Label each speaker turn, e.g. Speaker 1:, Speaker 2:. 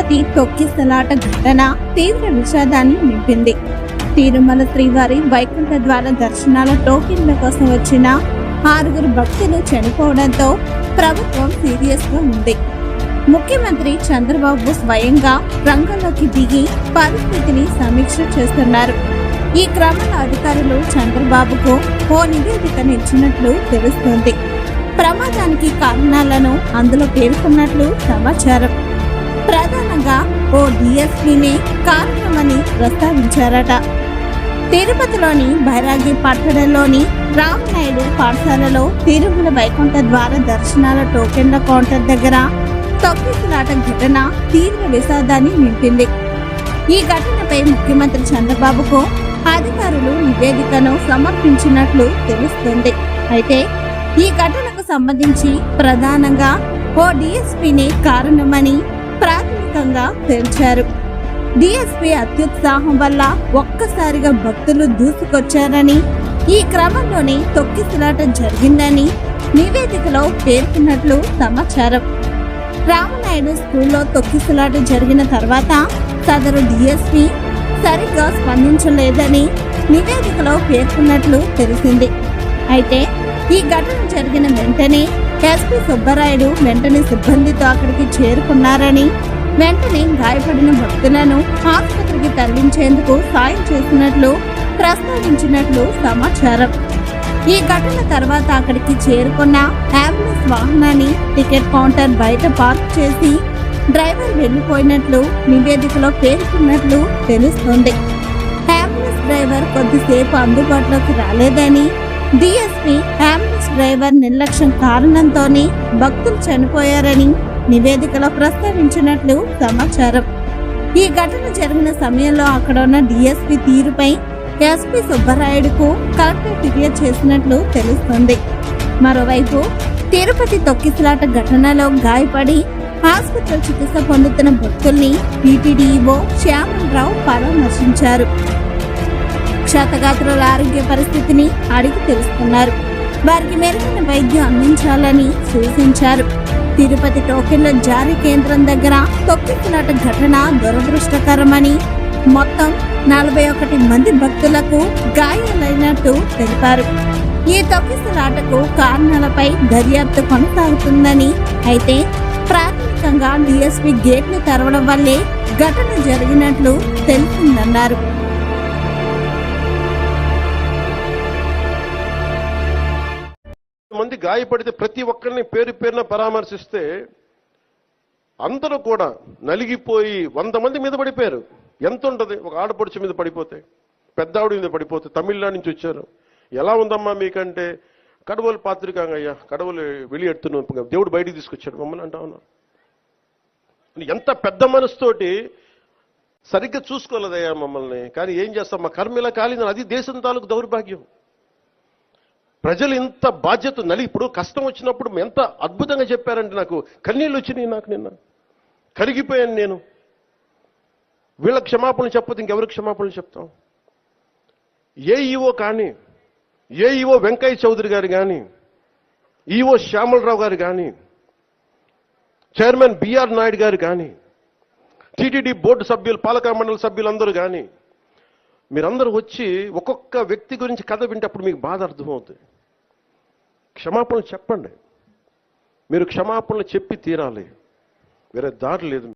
Speaker 1: తిరుపతి తొక్కిసలాట ఘటన తీవ్ర విషాదాన్ని నింపింది. తిరుమల శ్రీవారి వైకుంఠ ద్వార దర్శనాల టోకెన్ల కోసం వచ్చిన 6 భక్తులు చనిపోవడంతో ప్రభుత్వం సీరియస్ గా ఉంది. ముఖ్యమంత్రి చంద్రబాబు స్వయంగా రంగంలోకి దిగి పరిస్థితిని సమీక్ష చేస్తున్నారు. ఈ క్రమంలో అధికారులు చంద్రబాబుకు ఓ నివేదికనిచ్చినట్లు తెలుస్తోంది. ప్రమాదానికి కారణాలను అందులో పేర్కొన్నట్లు సమాచారం. ప్రధానంగా ఓ డిఎస్పీనే కారణమని ప్రస్తావించారట. తిరుపతిలోని బైరాగి పట్టణంలోని రామనాయుడు పాఠశాలలో తిరుమల వైకుంఠ ద్వార దర్శనాల టోకెన్ల కౌంటర్ దగ్గర తొక్కిసలాట ఘటన తీవ్ర విషాదాన్ని నింపింది. ఈ ఘటనపై ముఖ్యమంత్రి చంద్రబాబుకు అధికారులు నివేదికను సమర్పించినట్లు తెలుస్తుంది. అయితే ఈ ఘటనకు సంబంధించి ప్రధానంగా ఓ డిఎస్పీనే కారణమని ప్రాథమికంగా తేల్చారు. డిఎస్పీ అత్యుత్సాహం వల్ల ఒక్కసారిగా భక్తులు దూసుకొచ్చారని, ఈ క్రమంలోనే తొక్కిసలాట జరిగిందని నివేదికలో పేర్కొన్నట్లు సమాచారం. రామనాయుడు స్కూల్లో తొక్కిసలాట జరిగిన తర్వాత సదరు డిఎస్పీ సరిగ్గా స్పందించలేదని నివేదికలో పేర్కొన్నట్లు తెలిసింది. అయితే ఈ ఘటన జరిగిన వెంటనే ఎస్పీ సుబ్బరాయుడు వెంటనే సిబ్బందితో అక్కడికి చేరుకున్నారని, వెంటనే గాయపడిన భక్తులను ఆసుపత్రికి తరలించేందుకు సాయం చేసినట్లు ప్రస్తావించినట్లు సమాచారం. ఈ ఘటన తర్వాత అక్కడికి చేరుకున్న అంబులెన్స్ వాహనాన్ని టికెట్ కౌంటర్ బయట పార్క్ చేసి డ్రైవర్ వెళ్లిపోయినట్లు నివేదికలో పేర్కొన్నట్లు తెలుస్తోంది. అంబులెన్స్ డ్రైవర్ కొద్దిసేపు అందుబాటులోకి రాలేదని, డిఎస్పీ అంబులెన్స్ డ్రైవర్ నిర్లక్ష్యం కారణంతోనే భక్తులు చనిపోయారని నివేదికలో ప్రస్తావించినట్లు సమాచారం. ఈ ఘటన జరిగిన సమయంలో అక్కడ ఉన్న డిఎస్పీ తీరుపై ఎస్పీ సుబ్బరాయుడుకు కలెక్టర్ ఫిర్యాదు చేసినట్లు తెలుస్తుంది. మరోవైపు తిరుపతి తొక్కిసలాట ఘటనలో గాయపడి ఆసుపత్రిలో చికిత్స పొందుతున్న భక్తుల్ని టీటీడీఓ శ్యామలరావు పరామర్శించారు. క్షతగాత్రుల ఆరోగ్య పరిస్థితిని అడిగి తెలుసుకున్నారు. వారికి మెరుగైన వైద్యం అందించాలని సూచించారు. తిరుపతి టోకెన్ల జారీ కేంద్రం దగ్గర తొక్కిసలాట ఘటన దురదృష్టకరమని, మొత్తం 41 మంది భక్తులకు గాయాలైనట్టు తెలిపారు. ఈ తొక్కిసలాటకు కారణాలపై దర్యాప్తు కొనసాగుతుందని, అయితే ప్రాథమికంగా డిఎస్పీ గేట్లు తెరవడం వల్లే ఘటన జరిగినట్లు తెలిసిందన్నారు.
Speaker 2: మంది గాయపడితే ప్రతి ఒక్కరిని పేరు పేరున పరామర్శిస్తే అందరూ కూడా నలిగిపోయి 100 మంది మీద పడిపోయారు. ఎంత ఉంటుంది ఒక ఆడపడుచు మీద పడిపోతే, పెద్ద ఆవిడ మీద పడిపోతే, తమిళనాడు నుంచి వచ్చారు. ఎలా ఉందమ్మా మీకంటే, కడవలు పాత్రికాంగ అయ్యా, కడవలు వెళ్ళి దేవుడు బయటికి తీసుకొచ్చాడు మమ్మల్ని అంటా ఉన్నా. ఎంత పెద్ద మనసుతోటి సరిగ్గా చూసుకోలేదయ్యా మమ్మల్ని, కానీ ఏం చేస్తాం, మా కర్మ ఇలా కాలింది. అది దేశం తాలూకు దౌర్భాగ్యం. ప్రజలు ఇంత బాధ్యత ఇప్పుడు కష్టం వచ్చినప్పుడు ఎంత అద్భుతంగా చెప్పారంటే నాకు కన్నీళ్ళు వచ్చినాయి. నాకు నిన్న కరిగిపోయాను నేను. వీళ్ళకి క్షమాపణలు చెప్పదు ఇంకెవరికి క్షమాపణలు చెప్తాం? ఏఈఓ కానీ, ఏఈఓ వెంకయ్య చౌదరి గారు కానీ, ఈఓ శ్యామలరావు గారు కానీ, చైర్మన్ బిఆర్ నాయుడు గారు కానీ, టీటీడీ బోర్డు సభ్యులు, పాలక మండలి సభ్యులందరూ కానీ, మీరందరూ వచ్చి ఒక్కొక్క వ్యక్తి గురించి కథ వింటప్పుడు మీకు బాధ అర్థమవుతుంది. క్షమాపణలు చెప్పండి. మీరు క్షమాపణలు చెప్పి తీరాలి, వేరే దారి లేదు.